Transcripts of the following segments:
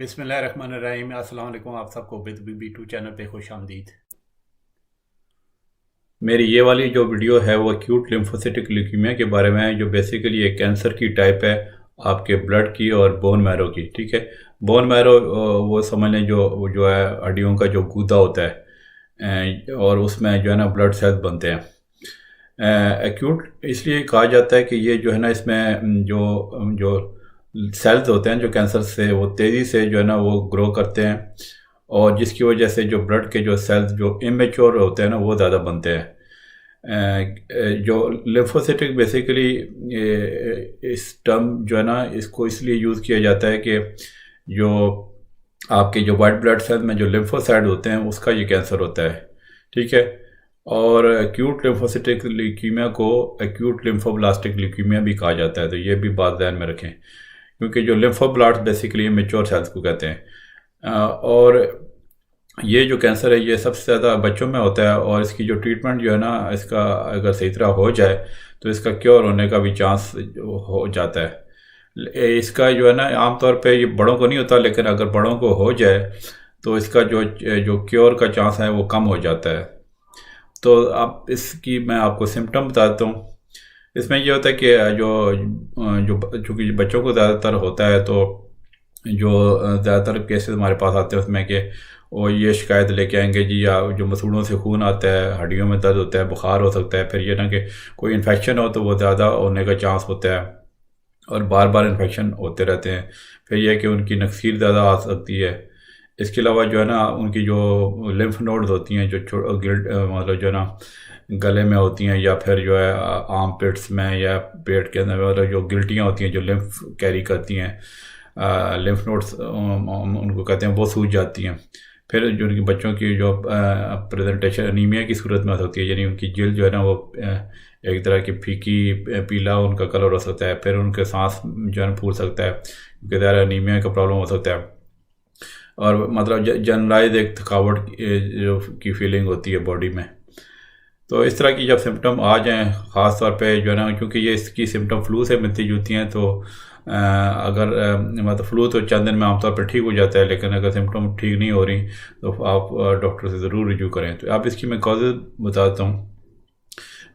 बिस्मिल्लाहिर्रहमानिर्रहीम। अस्सलाम वालेकुम। आप सबको विद BB2 चैनल पे खुश आमदीद। मेरी ये वाली जो वीडियो है वो एक्यूट लिम्फोसिटिक ल्यूकीमिया के बारे में है, जो बेसिकली एक कैंसर की टाइप है आपके ब्लड की और बोन मैरो की। ठीक है, बोन मैरो वो समझ लें जो है हड्डियों का जो गूदा होता है, और उसमें जो है ना ब्लड सेल्स बनते हैं। एक्यूट इसलिए कहा जाता है कि ये जो है ना इसमें जो सेल्स होते हैं जो कैंसर से वो तेज़ी से जो है ना वो ग्रो करते हैं, और जिसकी वजह से जो ब्लड के जो सेल्स जो इमेच्योर होते हैं ना वो ज़्यादा बनते हैं। जो लिम्फोसिटिक बेसिकली इस टर्म जो है ना इसको इसलिए यूज़ किया जाता है कि जो आपके जो वाइट ब्लड सेल में जो लिम्फोसाइड होते हैं उसका ये कैंसर होता है। ठीक है, और एक्यूट लिम्फोसिटिक ल्यूकीमिया को एक्यूट लिम्फोब्लास्टिक ल्यूकीमिया भी कहा जाता है, तो ये भी बात ध्यान में रखें, क्योंकि जो लिम्फोब्लास्ट बेसिकली मेच्योर सेल्स को कहते हैं। और ये जो कैंसर है ये सबसे ज़्यादा बच्चों में होता है, और इसकी जो ट्रीटमेंट जो है ना इसका अगर सही तरह हो जाए तो इसका क्योर होने का भी चांस हो जाता है। इसका जो है ना आमतौर पे ये बड़ों को नहीं होता, लेकिन अगर बड़ों को हो जाए तो इसका जो जो क्योर का चांस है वो कम हो जाता है। तो आप इसकी मैं आपको सिम्टम बताता हूँ। इसमें ये होता है कि जो चूँकि बच्चों को ज़्यादातर होता है, तो जो ज़्यादातर केसेस हमारे पास आते हैं उसमें कि वो ये शिकायत लेके आएंगे जी, या जो मसूड़ों से खून आता है, हड्डियों में दर्द होता है, बुखार हो सकता है, फिर ये ना कि कोई इन्फेक्शन हो तो वो ज़्यादा होने का चांस होता है, और बार बार इन्फेक्शन होते रहते हैं। फिर यह कि उनकी नक्सीर ज़्यादा आ सकती है। इसके अलावा जो है ना उनकी जो लिम्फ नोड्स होती हैं जो मतलब जो है ना गले में होती हैं, या फिर जो है आर्म पिट्स में या पेट के अंदर, मतलब जो गिल्टियाँ होती हैं जो लिम्फ कैरी करती हैं, लिम्फ नोड्स उनको कहते हैं, वो सूज जाती हैं। फिर जो उनकी बच्चों की जो प्रेजेंटेशन अनीमिया की सूरत में हो सकती है, यानी उनकी जिल्द जो है ना वो एक तरह की फीकी पीला उनका कलर हो सकता है। फिर उनके सांस जो है फूल सकता है, क्योंकि ज़्यादा अनीमिया का प्रॉब्लम हो सकता है। और मतलब जनरलाइज एक थकावट जो की फीलिंग होती है बॉडी में। तो इस तरह की जब सिम्टम आ जाएं, ख़ास तौर पे जो है ना, क्योंकि ये इसकी सिम्टम फ्लू से मिलती जुलती हैं, तो अगर मतलब फ्लू तो चंद दिन में आमतौर पर ठीक हो जाता है, लेकिन अगर सिम्टम ठीक नहीं हो रही तो आप डॉक्टर से ज़रूर रिव्यू करें। तो आप इसकी मैं कॉजेज़ बताता हूँ।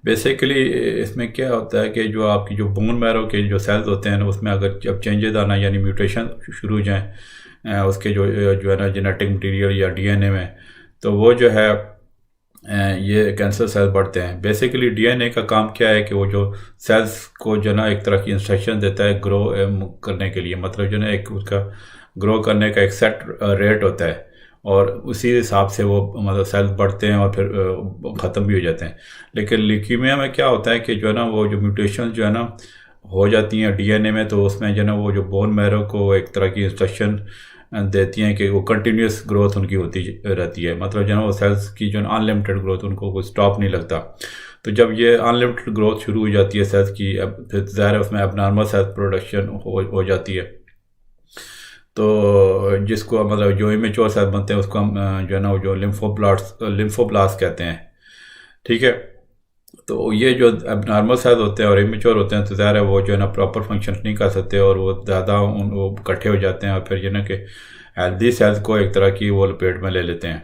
बेसिकली इसमें क्या होता है कि जो आपकी जो बोन मैरो के जो सेल्स होते हैं ना, उसमें अगर जब चेंजेस आना यानी म्यूटेशन शुरू हो जाएँ उसके जो है ना जेनेटिक मटीरियल या डीएनए में, तो वो जो है ये कैंसर सेल बढ़ते हैं। बेसिकली डीएनए का काम क्या है कि वो जो सेल्स को जो ना एक तरह की इंस्ट्रक्शन देता है ग्रो करने के लिए, मतलब जो ना एक उसका ग्रो करने का एक सेट रेट होता है, और उसी हिसाब से वो मतलब सेल्स बढ़ते हैं और फिर ख़त्म भी हो जाते हैं। लेकिन ल्यूकीमिया में क्या होता है कि जो है ना वो जो म्यूटेशन जो है ना हो जाती हैं डीएनए में, तो उसमें जो है ना वो जो बोन मैरो को एक तरह की इंस्ट्रक्शन देती हैं कि वो कंटिन्यूस ग्रोथ उनकी होती रहती है, मतलब जो है वो सेल्स की जो अनलिमिटेड ग्रोथ, उनको कोई स्टॉप नहीं लगता। तो जब ये अनलिमिटेड ग्रोथ शुरू हो जाती है सेल्स की, अब फिर ज़ाहिर है उसमें एबनॉर्मल सेल्स प्रोडक्शन हो जाती है। तो जिसको मतलब जो इमेच्योर सेल्स बनते हैं उसको हम जो है ना जो लिम्फोब्लास्ट कहते हैं। ठीक है, तो ये जो एबनॉर्मल सेल्स होते हैं और इमेच्योर होते हैं, तो ज़ाहिर है वो जो है ना प्रॉपर फंक्शन नहीं कर सकते, और वो ज़्यादा वो इकट्ठे हो जाते हैं, और फिर जो है ना कि हेल्दी सेल्स को एक तरह की वो लपेट में ले लेते हैं।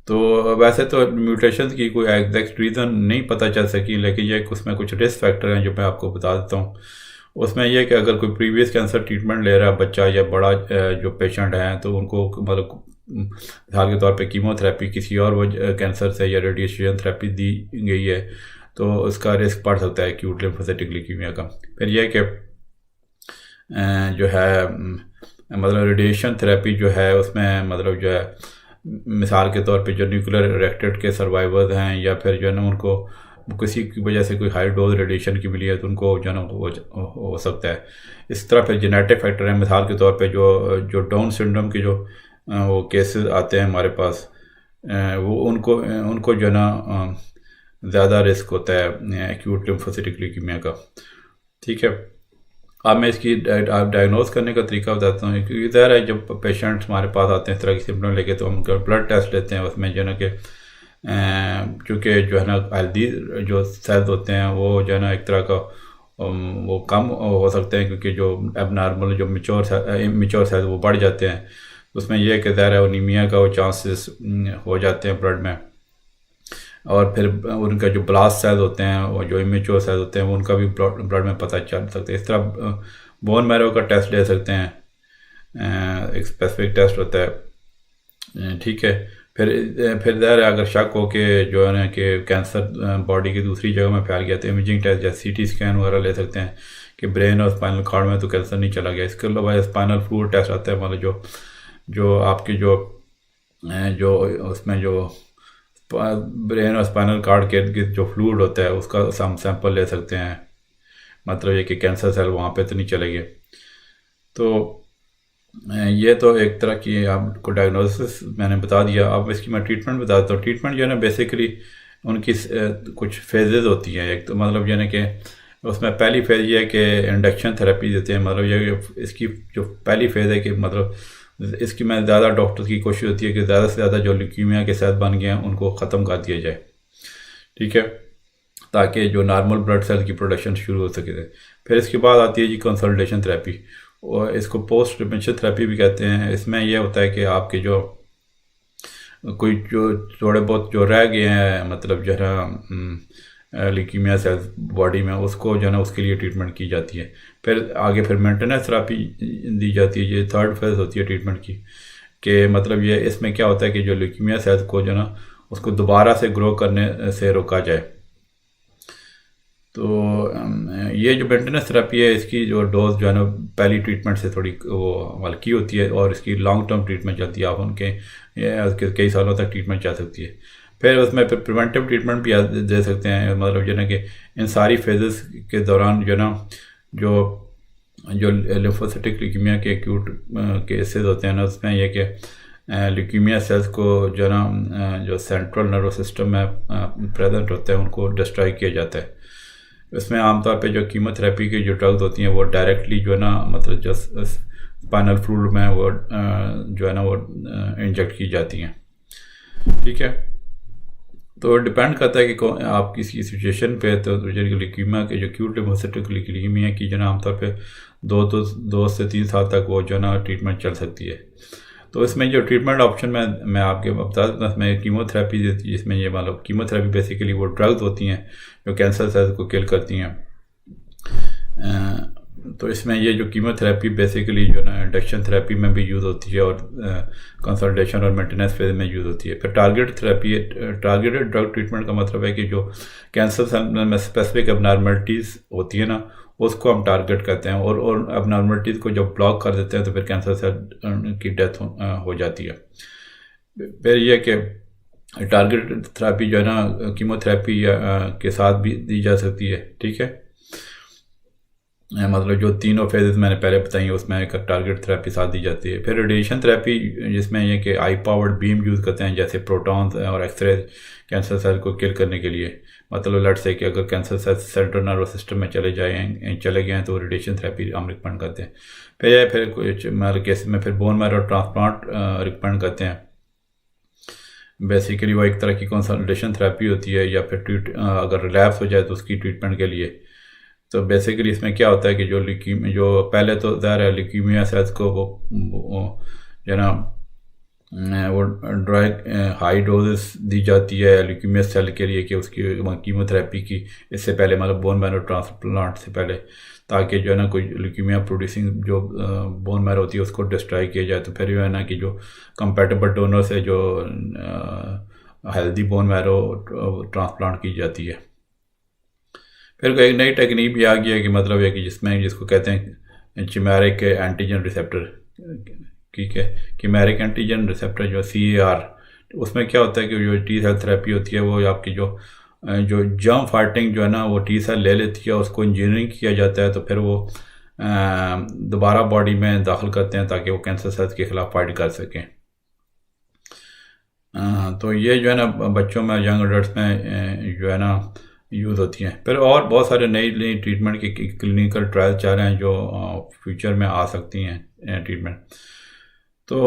तो वैसे तो म्यूटेशन की कोई एग्जैक्ट रीज़न नहीं पता चल सकी, लेकिन ये उसमें कुछ रिस्क फैक्टर हैं जो मैं आपको बता देता हूँ। उसमें यह कि अगर कोई प्रीवियस कैंसर ट्रीटमेंट ले रहा है बच्चा या बड़ा जो पेशेंट हैं, तो उनको मतलब मिसाल के तौर पे कीमोथेरेपी किसी और वो कैंसर से या रेडिएशन थेरेपी दी गई है, तो उसका रिस्क बढ़ सकता है एक्यूट लिम्फोसिटिक ल्यूकीमिया का। फिर यह कि जो है मतलब रेडिएशन थेरेपी जो है उसमें मतलब जो है मिसाल के तौर पे जो न्यूक्लियर रिएक्टर के सर्वाइवर्स हैं, या फिर जो है ना उनको किसी की वजह से कोई हाई डोज रेडिएशन की मिली है, तो उनको जो है ना हो सकता है। इस तरह फिर जेनेटिक फैक्टर हैं, मिसाल के तौर पे जो डाउन सिंड्रोम के जो वो केसेस आते हैं हमारे पास, वो उनको जो है ना ज़्यादा रिस्क होता है एक्यूट लिम्फोसिटिक ल्यूकीमिया का। ठीक है, अब मैं इसकी डायग्नोज करने का तरीका बताता हूँ, क्योंकि ज़ाहिर है जब पेशेंट्स हमारे पास आते हैं इस तरह की सिम्टम लेके, तो हम उनका ब्लड टेस्ट लेते हैं। उसमें जो है ना कि चूँकि जो है ना हेल्दी जो सेल्स होते हैं वो जो है ना एक तरह का वो कम हो सकते हैं, क्योंकि जो एबनॉर्मल जो मिच्योर साइज वो बढ़ जाते हैं। उसमें यह कि ज़ाहिर है एनीमिया का वो चांसेस हो जाते हैं ब्लड में। और फिर उनका जो ब्लास्ट साइज होते हैं और जो इमेच्योर साइज होते हैं उनका भी ब्लड में पता चल सकता है। इस तरह बोन मैरो का टेस्ट ले सकते हैं, एक स्पेसिफिक टेस्ट होता है, ठीक है। फिर ज़ाहिर है अगर शक हो कि जो है ना कि कैंसर बॉडी की दूसरी जगह में फैल गया तो इमेजिंग टेस्ट जैसे सीटी स्कैन वगैरह ले सकते हैं कि ब्रेन और स्पाइनल कॉर्ड में तो कैंसर नहीं चला गया। इसके अलावा स्पाइनल फ्लूइड टेस्ट आता है, मतलब जो आपकी जो उसमें जो ब्रेन और स्पाइनल कॉर्ड के जो फ्लूइड होता है उसका हम सैंपल ले सकते हैं, मतलब ये कि कैंसर सेल वहाँ पे तो नहीं चले गए। तो ये तो एक तरह की आपको डायग्नोसिस मैंने बता दिया। अब इसकी मैं ट्रीटमेंट बताता हूँ। ट्रीटमेंट जो है ना बेसिकली उनकी कुछ फेजेस होती हैं। एक तो मतलब ये ना कि उसमें पहली फेज़ ये है कि इंडक्शन थेरेपी देते हैं। मतलब ये इसकी जो पहली फेज़ है कि मतलब इसकी में ज़्यादा डॉक्टर की कोशिश होती है कि ज़्यादा से ज़्यादा जो ल्यूकीमिया के सेल बन गए हैं उनको ख़त्म कर दिया जाए, ठीक है, ताकि जो नॉर्मल ब्लड सेल की प्रोडक्शन शुरू हो सके। फिर इसके बाद आती है जी कंसल्टेशन थेरेपी, और इसको पोस्ट प्रिवेंशन थेरेपी भी कहते हैं। इसमें यह होता है कि आपके जो कोई जो थोड़े बहुत जो रह गए हैं, मतलब जो है ल्यूकीमिया सेल्स बॉडी में, उसको जो है ना उसके लिए ट्रीटमेंट की जाती है। फिर आगे फिर मेंटेनेंस थेरेपी दी जाती है। ये थर्ड फेज़ होती है ट्रीटमेंट की, कि मतलब ये इसमें क्या होता है कि जो ल्यूकीमिया सेल्स को जो है ना उसको दोबारा से ग्रो करने से रोका जाए। तो ये जो मेंटेनेंस थेरेपी है इसकी जो डोज जो है ना पहली ट्रीटमेंट से थोड़ी वो हल्की होती है, और इसकी लॉन्ग टर्म ट्रीटमेंट चलती है। आप उनके कई सालों तक ट्रीटमेंट चल सकती है। फिर उसमें फिर प्रिवेंटिव ट्रीटमेंट भी दे सकते हैं। मतलब जो ना कि इन सारी फेजेस के दौरान जो ना जो लिम्फोसिटिक ल्यूकीमिया के एक्यूट केसेस होते हैं ना, उसमें यह कि ल्यूकीमिया सेल्स को जो ना जो सेंट्रल नर्वस सिस्टम में प्रेजेंट होते हैं उनको डिस्ट्रॉय किया जाता है। इसमें आमतौर पे जो कीमोथेरेपी की जो ड्रग्स होती हैं वो डायरेक्टली जो है ना मतलब जो स्पाइनल फ्लूइड में वो जो है ना वो इंजेक्ट की जाती हैं, ठीक है। तो डिपेंड करता है कि आप किसी सिचुएशन पे। तो ल्यूकीमिया के जो एक्यूट लिम्फोसिटिक ल्यूकीमिया की जो ना आमतौर पे 2 से 3 साल तक वो जो ना ट्रीटमेंट चल सकती है। तो इसमें जो ट्रीटमेंट ऑप्शन मैं आपके बता दूँ, इसमें कीमोथेरेपी देती है। इसमें ये मतलब कीमोथेरेपी बेसिकली वो ड्रग्स होती हैं जो कैंसर सेल्स को किल करती हैं। तो इसमें ये जो कीमोथेरेपी बेसिकली जो ना इंडक्शन थेरेपी में भी यूज़ होती है और कंसल्टेशन और मेंटेनेंस फेज में यूज़ होती है। फिर target therapy, targeted drug treatment का मतलब है कि जो कैंसर सेल में स्पेसिफिक एबनॉर्मलिटीज़ होती है ना उसको हम टारगेट करते हैं, और एबनॉर्मलिटीज़ को जब ब्लॉक कर देते हैं तो फिर कैंसर सेल की डेथ हो जाती है। फिर यह कि टारगेटेड थेरेपी जो है ना कीमोथेरेपी के साथ भी दी जा सकती है, ठीक है। मतलब जो तीनों फेजेस मैंने पहले बताई उसमें एक टारगेट थेरेपी साथ दी जाती है। फिर रेडिएशन थेरेपी जिसमें ये कि आई पावर्ड बीम यूज़ करते हैं, जैसे प्रोटॉन्स और एक्सरे कैंसर सेल को किल करने के लिए। मतलब लेट्स से कि अगर cancer cell central nervous system में चले गए हैं तो रेडिएशन थेरेपी हम रिकमेंड करते हैं। फिर कुछ केस में फिर बोन मैरो ट्रांसप्लांट रिकमेंड करते हैं। बेसिकली वो एक तरह की कंसल्टेशन थेरेपी होती है, या फिर अगर रिलैप्स हो जाए तो उसकी ट्रीटमेंट के लिए। तो बेसिकली इसमें क्या होता है कि जो पहले तो ज़ाहिर है ल्यूकीमिया सेल्स को वो जो ना वो हाई डोजेस दी जाती है ल्यूकीमिया सेल के लिए कि उसकी कीमोथेरेपी की इससे पहले, मतलब बोन मैरो ट्रांसप्लांट से पहले, ताकि जो है ना कोई ल्यूकीमिया प्रोड्यूसिंग जो बोन मैरो होती है उसको डिस्ट्रॉय किया जाए। तो फिर जो है ना कि जो कंपैटिबल डोनर से जो हेल्दी बोन मैरो ट्रांसप्लांट की जाती है। फिर एक नई टेक्निक भी आ गई है कि मतलब है कि जिसको कहते हैं चिमेरिक एंटीजन रिसेप्टर, ठीक है, चिमेरिक एंटीजन रिसेप्टर जो CAR। उसमें क्या होता है कि जो टी सेल थेरेपी होती है वो आपकी जो जर्म फाइटिंग जो है ना वो टी सेल ले लेती है, उसको इंजीनियरिंग किया जाता है। तो फिर वो दोबारा बॉडी में दाखिल करते हैं ताकि वो कैंसर सेल्स के खिलाफ फाइट कर सकें। तो ये जो है ना बच्चों में, यंग एडल्ट्स में जो है ना यूज़ होती हैं। फिर और बहुत सारे नई ट्रीटमेंट के क्लिनिकल ट्रायल चल रहे हैं जो फ्यूचर में आ सकती हैं ट्रीटमेंट। तो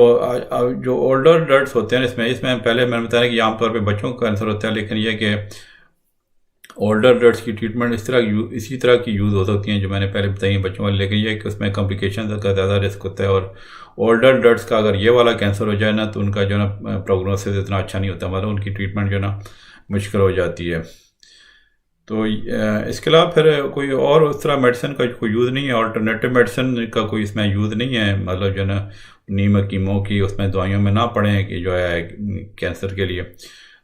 जो ओल्डर एडल्ट्स होते हैं इसमें पहले मैंने बताया कि आमतौर पे बच्चों को कैंसर होता है, लेकिन यह कि ओल्डर डर्ट्स की ट्रीटमेंट इसी तरह की यूज़ हो सकती हैं जो मैंने पहले बताई हैं बच्चों वाली, लेकिन यह है कि उसमें कॉम्प्लिकेशन का ज़्यादा रिस्क होता है। और ओल्डर डर्ट्स का अगर ये वाला कैंसर हो जाए ना तो उनका जो ना प्रोग्नोसिस इतना अच्छा नहीं होता, मतलब उनकी ट्रीटमेंट जो ना मुश्किल हो जाती है। तो इसके अलावा फिर कोई और उस तरह मेडिसिन का कोई यूज़ नहीं है, अल्टरनेटिव मेडिसिन का कोई इसमें यूज़ नहीं है, मतलब जो ना नीम कीमो की उसमें दवाइयों में ना पड़े कि जो है कैंसर के लिए।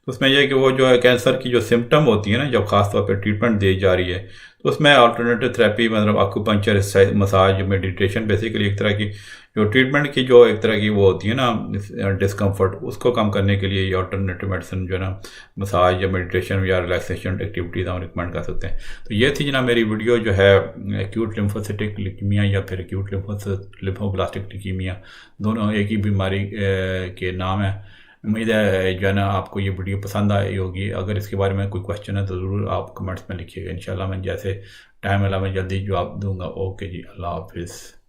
तो उसमें यह है कि वो जो है कैंसर की जो सिम्टम होती है ना, जब खास तौर पे ट्रीटमेंट दी जा रही है, तो उसमें अल्टरनेटिव थेरेपी मतलब आक्यूपंक्चर, मसाज, मेडिटेशन, बेसिकली एक तरह की जो ट्रीटमेंट की जो एक तरह की वो होती है ना डिस्कम्फर्ट, उसको कम करने के लिए ये अल्टरनेटिव मेडिसिन जो है ना मसाज या मेडिटेशन या रिलैक्सेशन एक्टिविटीज़ हम रिकमेंड कर सकते हैं। तो ये थी जना मेरी वीडियो जो है एक्यूट लिम्फोसिटिक ल्यूकीमिया या फिर एक्यूट लिम्फोब्लास्टिक ल्यूकीमिया, दोनों एक ही बीमारी के नाम है। उम्मीद है जो है ना आपको ये वीडियो पसंद आई होगी। अगर इसके बारे में कोई क्वेश्चन है तो ज़रूर आप कमेंट्स में लिखिएगा, इंशाल्लाह मैं जैसे टाइम मिला मैं जल्दी जवाब दूंगा। ओके जी, अल्लाह हाफिज़।